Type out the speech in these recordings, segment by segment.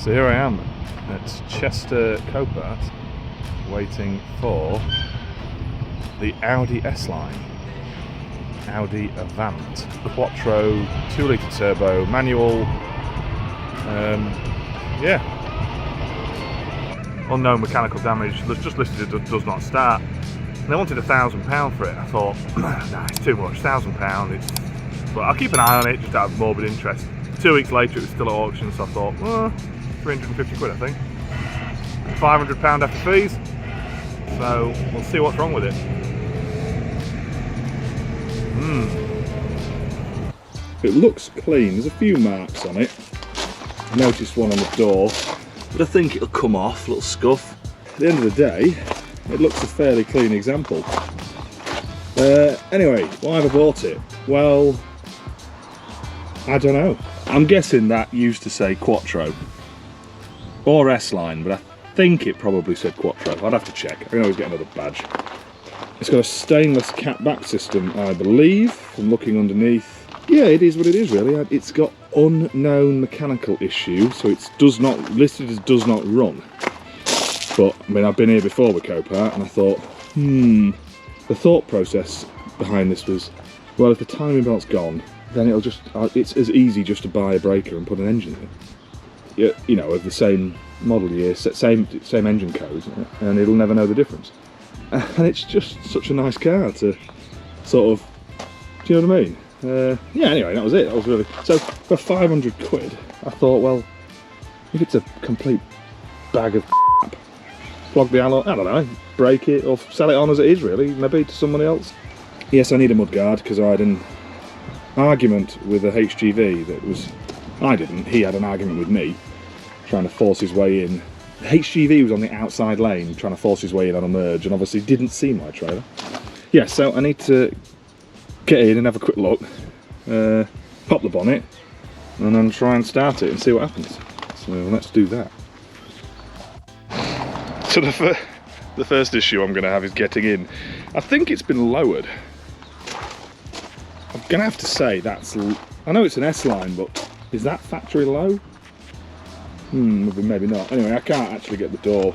So here I am at Chester Copart, waiting for the Audi S-Line. Audi Avant. Quattro, 2-litre turbo, manual. Yeah. Unknown mechanical damage. There's just listed as does not start. And they wanted £1,000 for it. I thought, nah, it's too much. £1,000. But I'll keep an eye on it just out of morbid interest. 2 weeks later, it was still at auction, so I thought, well, 350 quid, I think. £500 after fees. So we'll see what's wrong with it. It looks clean. There's a few marks on it. I noticed one on the door, but I think it'll come off. Little scuff. At the end of the day, it looks a fairly clean example. Anyway, why have I bought it? Well, I don't know. I'm guessing that used to say Quattro or S-Line, but I think it probably said Quattro. I'd have to check. I can always get another badge. It's got a stainless cat-back system, I believe, from looking underneath. Yeah, it is what it is, really. It's got unknown mechanical issue, so it's listed as does not run. But I mean, I've been here before with Copart, and I thought, the thought process behind this was, well, if the timing belt's gone, then it's as easy just to buy a breaker and put an engine in it. You know, of the same model year, same engine code, and it'll never know the difference. And it's just such a nice car to sort of, do you know what I mean? Yeah, anyway, that was it. That was really, so for 500 quid, I thought, well, if it's a complete bag of crap, plug the alloy, I don't know, break it or sell it on as it is, really, maybe to somebody else. Yes, I need a mudguard because I had an argument with a HGV that was, he had an argument with me, trying to force his way in. The HGV was on the outside lane, trying to force his way in on a merge, and obviously didn't see my trailer. Yeah, so I need to get in and have a quick look, pop the bonnet, and then try and start it and see what happens. So let's do that. So the first issue I'm going to have is getting in. I think it's been lowered. I'm going to have to say I know it's an S-Line, but is that factory low? Maybe not. Anyway, I can't actually get the door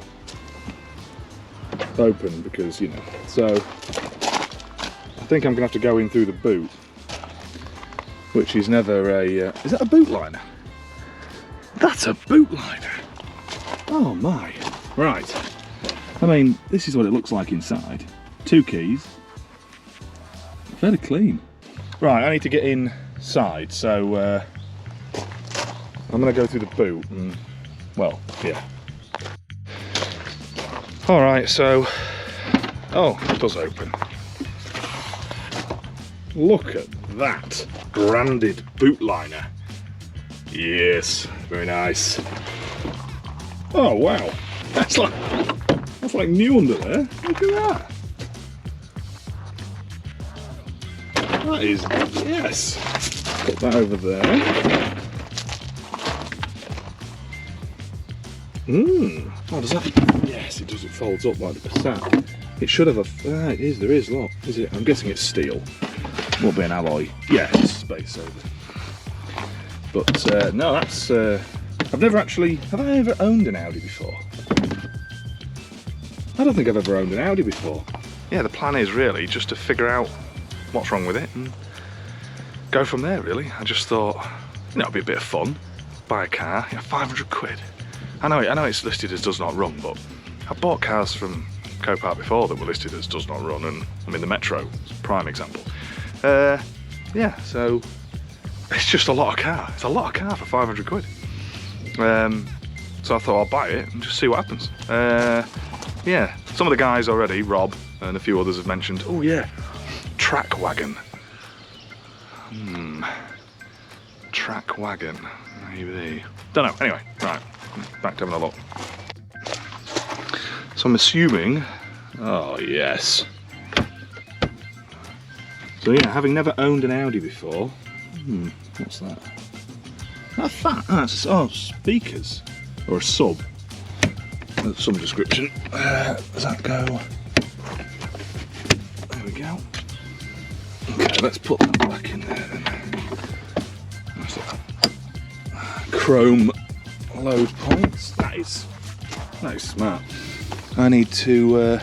open because, you know, so I think I'm going to have to go in through the boot, which is never a... is that a boot liner? That's a boot liner! Oh my! Right. I mean, this is what it looks like inside. 2 keys. Fairly clean. Right, I need to get inside, so I'm going to go through the boot and, well, yeah. Alright, so... Oh, it does open. Look at that branded boot liner. Yes, very nice. Oh wow, that's like new under there. Look at that. That is, yes. Put that over there. Oh, does that? Yes, it does. It folds up like the Passat. It should have a. It is. There is. Look, is it? I'm guessing it's steel. Won't be an alloy. Yeah, it's space over. But no, that's. I've never actually. Have I ever owned an Audi before? I don't think I've ever owned an Audi before. Yeah, the plan is really just to figure out what's wrong with it and go from there. Really, I just thought, you know, it'd be a bit of fun. Buy a car. Yeah, 500 quid. I know it's listed as does not run, but I've bought cars from Copart before that were listed as does not run, and I mean the Metro is a prime example. Yeah, so it's just a lot of car. It's a lot of car for 500 quid. So I thought I'll buy it and just see what happens. Yeah, some of the guys already, Rob and a few others, have mentioned, oh yeah, track wagon. Track wagon, maybe. Don't know, anyway, right, back to having a look. So I'm assuming, oh yes. So yeah, having never owned an Audi before, what's that? That's speakers, or a sub, of some description. Does that go? There we go. Okay, let's put that back in there then. What's that? Chrome load points. That is smart. I need to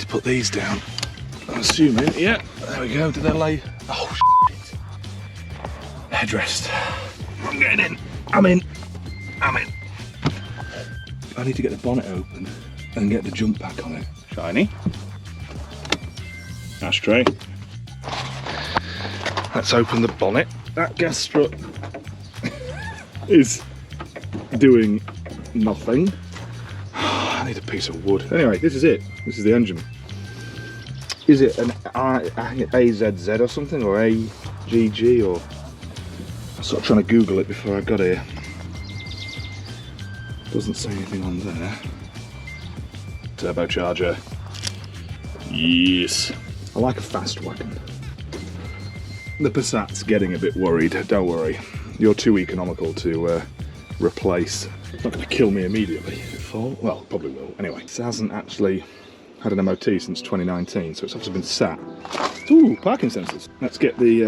put these down. I'm assuming, yeah, there we go. Did they lay? Oh shit. Headrest. I'm getting in. I'm in. I need to get the bonnet open and get the jump pack on it. Shiny. Ashtray. Let's open the bonnet. That gas strut is doing nothing. I need a piece of wood. Anyway, this is it. This is the engine. Is it an AZZ or something, or AGG, or... I was sort of trying to Google it before I got here. Doesn't say anything on there. Turbocharger. Yes. I like a fast wagon. The Passat's getting a bit worried. Don't worry. You're too economical to replace. It's not going to kill me immediately. Well, probably will. Anyway, it hasn't actually had an MOT since 2019, so it's obviously been sat. Ooh, parking sensors. Let's get the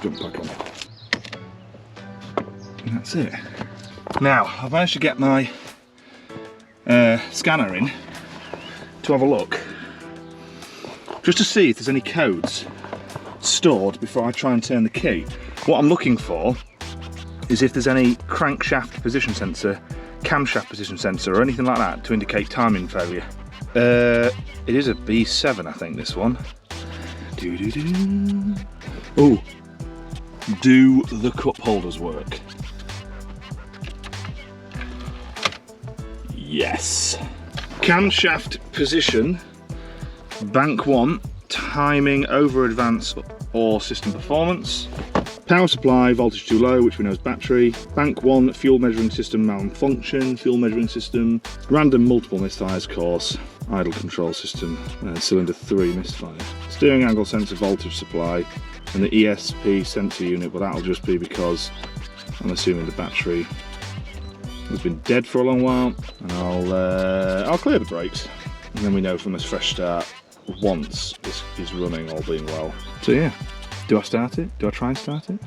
jump pack on. And that's it. Now, I've managed to get my scanner in to have a look, just to see if there's any codes stored before I try and turn the key. What I'm looking for is if there's any crankshaft position sensor, camshaft position sensor, or anything like that to indicate timing failure. It is a B7, I think, this one. Oh, do the cup holders work? Yes. Camshaft position, bank 1, timing over advance or system performance. Power supply, voltage too low, which we know is battery. Bank 1, fuel measuring system malfunction, fuel measuring system. Random multiple misfires course, idle control system, cylinder 3 misfire. Steering angle sensor, voltage supply, and the ESP sensor unit, but that'll just be because I'm assuming the battery has been dead for a long while, and I'll clear the brakes, and then we know from this fresh start once this is running, all being well. So yeah, do I start it? Do I try and start it?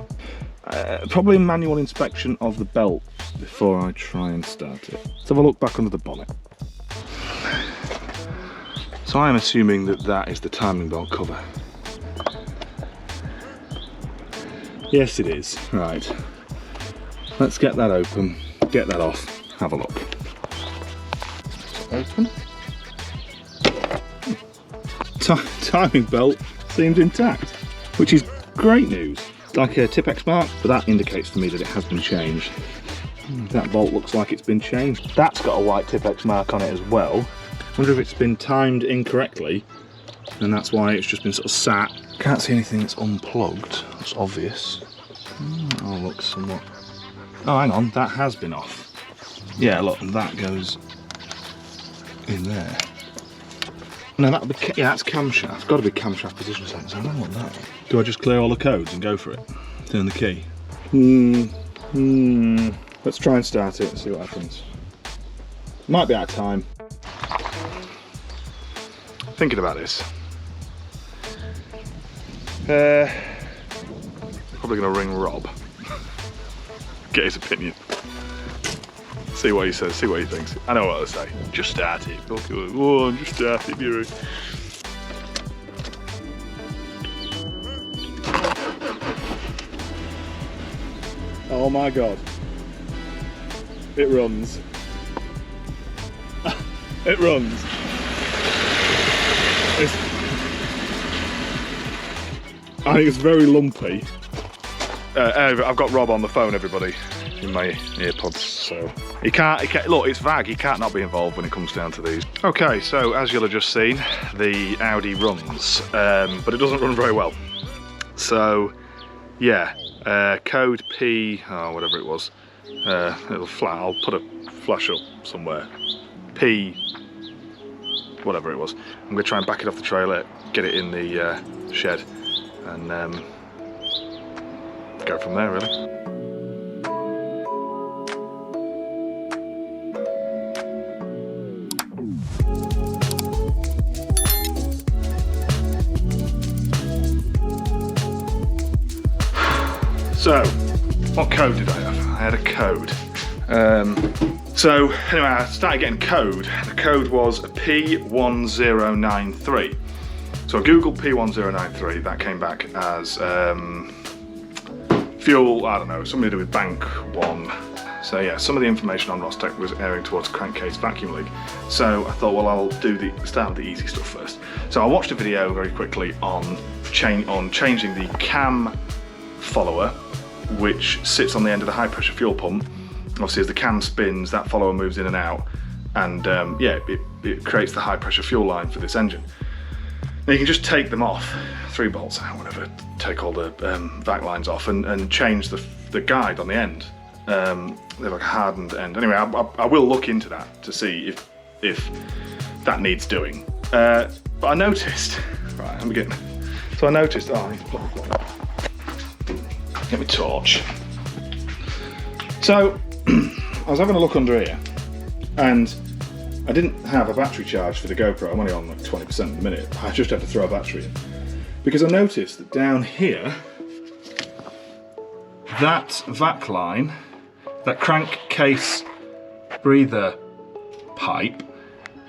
Probably a manual inspection of the belt before I try and start it. Let's have a look back under the bonnet. So I am assuming that that is the timing belt cover. Yes, it is. Right. Let's get that open. Get that off, have a look. Open. Timing belt seems intact, which is great news. Like a Tipex mark, but that indicates to me that it has been changed. That bolt looks like it's been changed. That's got a white Tipex mark on it as well. I wonder if it's been timed incorrectly, and that's why it's just been sort of sat. Can't see anything that's unplugged, that's obvious. Oh, looks somewhat... Oh, hang on, that has been off. Yeah, look, that goes in there. No, that'll be, yeah, that's camshaft. It's got to be camshaft position sensor. I don't want that. Do I just clear all the codes and go for it? Turn the key? Let's try and start it and see what happens. Might be out of time. Thinking about this. Probably going to ring Rob. Get his opinion. See what he says, see what he thinks. I know what to say. Just start it. Oh, just start it, you're right. Oh my god. It runs. It runs. I think it's very lumpy. I've got Rob on the phone, everybody, in my earpods, so he can't, look, it's VAG, he can't not be involved when it comes down to these. Okay, so as you'll have just seen, the Audi runs, but it doesn't run very well. So, yeah, code P, oh, whatever it was, it'll flat, I'll put a flash up somewhere, P, whatever it was. I'm going to try and back it off the trailer, get it in the shed, and go from there, really. So, what code did I have? I had a code. So anyway, I started getting code. The code was P1093. So I googled P1093, that came back as fuel, I don't know, something to do with bank one. So yeah, some of the information on Rostec was airing towards crankcase vacuum leak. So I thought, well, I'll start with the easy stuff first. So I watched a video very quickly on changing the cam follower, which sits on the end of the high pressure fuel pump. Obviously as the cam spins, that follower moves in and out, and yeah, it creates the high pressure fuel line for this engine. Now you can just take them off, 3 bolts out, whatever, take all the vac lines off and change the guide on the end. They're like a hardened end. Anyway, I will look into that to see if that needs doing. But I noticed, right, I'm getting, so I noticed, oh, I need to put this one. Get my torch. So, I was having a look under here, and I didn't have a battery charge for the GoPro. I'm only on like 20% at the minute. I just had to throw a battery in. Because I noticed that down here, that vac line, that crankcase breather pipe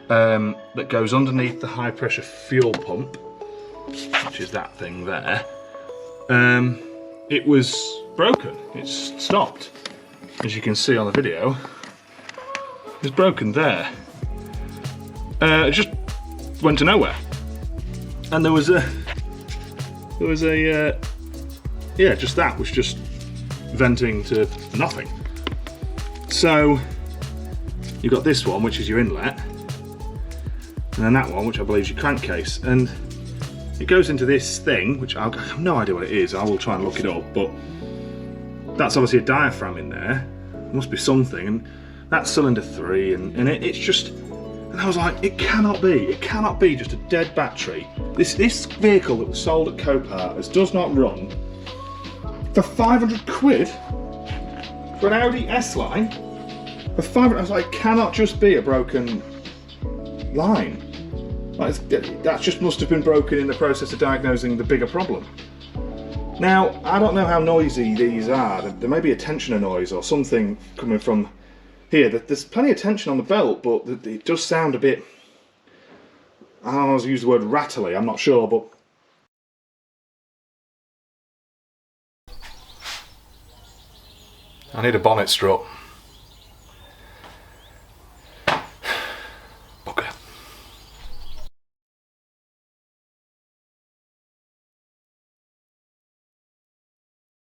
that goes underneath the high pressure fuel pump, which is that thing there, it was broken. It's stopped. As you can see on the video, it's broken there. It just went to nowhere, and there was a yeah, just that was just venting to nothing. So you've got this one, which is your inlet, and then that one, which I believe is your crankcase, and it goes into this thing, which I have no idea what it is. I will try and look it up, but that's obviously a diaphragm in there. It must be something, and that's cylinder 3, and it's just, and I was like, it cannot be just a dead battery. This vehicle that was sold at Copart does not run for 500 quid for an Audi S-Line. For 500, I was like, it cannot just be a broken line. Like, that just must have been broken in the process of diagnosing the bigger problem. Now, I don't know how noisy these are. There may be a tensioner noise or something coming from here. There's plenty of tension on the belt, but it does sound a bit, I don't know how to use the word rattly, I'm not sure, but I need a bonnet strut.